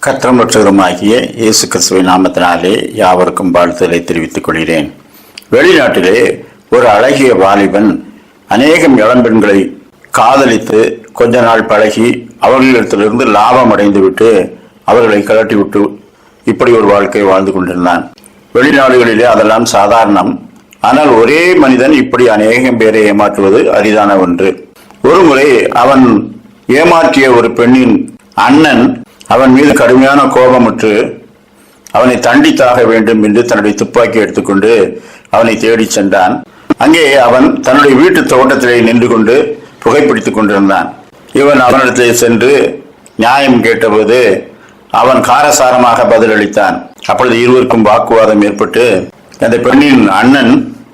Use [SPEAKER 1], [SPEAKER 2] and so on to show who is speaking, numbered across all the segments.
[SPEAKER 1] கர்த்தரும் இரட்சகருமாகிய இயேசு கிறிஸ்துவின் நாமத்தினாலே யாவருக்கும் வாழ்த்துதலை தெரிவித்துக் கொள்கிறேன். வெளிநாட்டிலே ஒரு அழகிய வாலிபன் அநேகம் இளம்பெண்களை காதலித்து கொஞ்ச நாள் பழகி அவர்களிடத்திலிருந்து லாபம் அடைந்து விட்டு அவர்களை கலட்டி விட்டு இப்படி ஒரு வாழ்க்கை வாழ்ந்து கொண்டிருந்தான். வெளிநாடுகளிலே அதெல்லாம் சாதாரணம். ஆனால் ஒரே மனிதன் இப்படி அநேகம் பேரை ஏமாற்றுவது அரிதான ஒன்று. ஒரு முறை அவன் ஏமாற்றிய ஒரு பெண்ணின் அண்ணன் அவன் மீது கடுமையான கோபமுற்று அவனை தண்டித்தாக வேண்டும் என்று தன்னுடைய துப்பாக்கி எடுத்துக்கொண்டு அவனை தேடி சென்றான். அங்கே அவன் தன்னுடைய வீட்டு தோட்டத்திலே நின்று கொண்டு புகைப்பிடித்துக் கொண்டிருந்தான். இவன் அவனிடத்திலே சென்று நியாயம் கேட்டபோது அவன் காரசாரமாக பதிலளித்தான். அப்பொழுது இருவருக்கும் வாக்குவாதம் ஏற்பட்டு அந்த பெண்ணின் அண்ணன்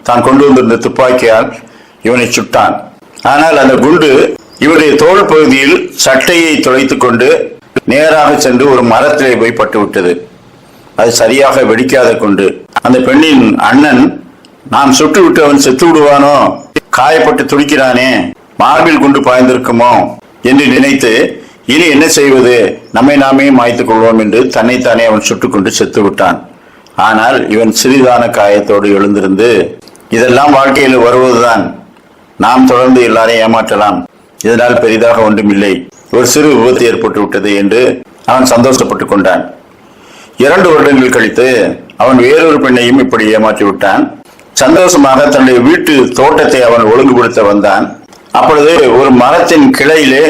[SPEAKER 1] தான் கொண்டு வந்திருந்த துப்பாக்கியால் இவனை சுட்டான். ஆனால் அந்த குண்டு இவருடைய தோள் பகுதியில் சட்டையை துளைத்துக் கொண்டு நேராக சென்று ஒரு மரத்திலே போய் பட்டுவிட்டது. அது சரியாக வெடிக்காத கொண்டு அந்த பெண்ணின் அண்ணன் நாம் சுட்டு விட்டு அவன் செத்து விடுவானோ, காயப்பட்டு துடிக்கிறானே, மார்பில் குண்டு பாய்ந்திருக்குமோ என்று நினைத்து இனி என்ன செய்வது, நம்மை நாமே மாய்த்துக் கொள்வோம் என்று தன்னைத்தானே அவன் சுட்டுக்கொண்டு செத்து விட்டான். ஆனால் இவன் சிறிதான காயத்தோடு எழுந்திருந்து இதெல்லாம் வாழ்க்கையில் வருவதுதான், நாம் தொடர்ந்து எல்லாரையும் ஏமாற்றலாம், இதனால் பெரிதாக ஒன்றுமில்லை, ஒரு சிறு விபத்து ஏற்பட்டு விட்டது என்று அவன் சந்தோஷப்பட்டுக் கொண்டான். 2 வருடங்கள் கழித்து அவன் வேறொரு பெண்ணையும் இப்படி ஏமாற்றி விட்டான். சந்தோஷமாக தன்னுடைய வீட்டு தோட்டத்தை அவன் ஒழுங்குபடுத்த வந்தான். அப்பொழுது ஒரு மரத்தின் கிளையிலே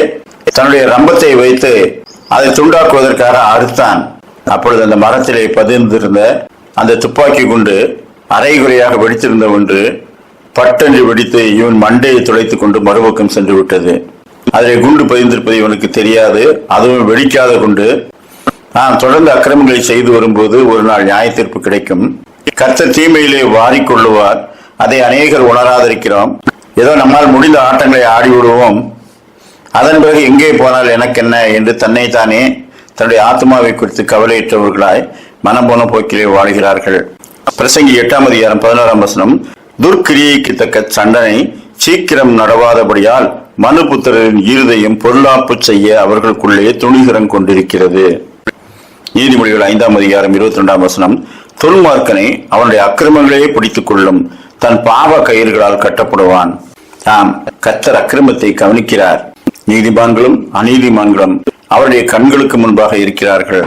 [SPEAKER 1] தன்னுடைய ரம்பத்தை வைத்து அதை துண்டாக்குவதற்காக அறுத்தான். அப்பொழுது அந்த மரத்திலே பதிந்திருந்த அந்த துப்பாக்கி குண்டு அரைகுறையாக வெடித்திருந்த ஒன்று பட்டென்று வெடித்து இவன் மண்டையை துளைத்துக் கொண்டு மறுபக்கம் சென்று விட்டது. அதிலே குண்டு பதிந்திருப்பது இவனுக்கு தெரியாது. அதுவும் வெடிக்காத குண்டு. நாம் தொடர்ந்து அக்கிரமங்களை செய்து வரும்போது ஒரு நாள் நியாய தீர்ப்பு கிடைக்கும். கர்த்தர் தீமையிலே வாரிக்கொள்ளுவார். அதை அநேகர் உணராதிருக்கிறோம். ஏதோ நம்மால் முடிந்த ஆட்டங்களை ஆடி விடுவோம், அதன் பிறகு எங்கே போனால் எனக்கு என்ன என்று தன்னைத்தானே தன்னுடைய ஆத்மாவை குறித்து கவலையற்றவர்களாய் மனம் போன போக்கிலே வாழ்கிறார்கள். பிரசங்கி 8ஆம் அதிகாரம் 11ஆம் வசனம், துர்க்கிரியைக்கு தக்க தண்டனை சீக்கிரம் நடவாதபடியால் மனுபுத்திரரின் இருதயம் பொருளாப்பு செய்ய அவர்களுக்குள்ளே துணிகரம் கொண்டிருக்கிறது. நீதிமொழிகள் 5ஆம் அதிகாரம் 22ஆம் வசனம், துன்மார்க்கனை அவனுடைய அக்கிரமங்களே பிடித்துக் கொள்ளும், தன் பாவ கயிறுகளால் கட்டப்படுவான். தாம் கர்த்தர் அக்கிரமத்தை கவனிக்கிறார், நீதிமான்களும் அநீதிமான்களும் அவருடைய கண்களுக்கு முன்பாக இருக்கிறார்கள்.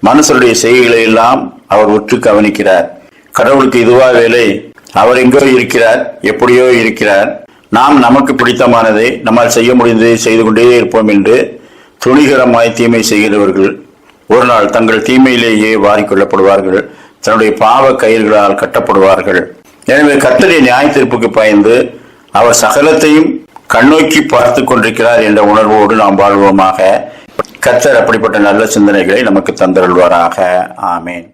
[SPEAKER 1] மனுஷருடைய செய்கைகளை எல்லாம் அவர் உற்று கவனிக்கிறார். கடவுளுக்கு இதுவா வேலை, அவர் எங்கோ இருக்கிறார், எப்படியோ இருக்கிறார், நாம் நமக்கு பிடித்தமானதை நம்மால் செய்ய முடிந்ததை செய்து கொண்டே இருப்போம் என்று துணிகரமாய் தீமை செய்கிறவர்கள் ஒரு நாள் தங்கள் தீமையிலேயே வாரிக்கொள்ளப்படுவார்கள், தன்னுடைய பாவ கயிர்களால் கட்டப்படுவார்கள். எனவே கர்த்தருடைய நியாய தீர்ப்புக்கு பயந்து அவர் சகலத்தையும் கண்ணோக்கி பார்த்து கொண்டிருக்கிறார் என்ற உணர்வோடு நாம் வாழ்வோமாக. கர்த்தர் அப்படிப்பட்ட நல்ல சிந்தனைகளை நமக்கு தந்தருள்வாராக. ஆமேன்.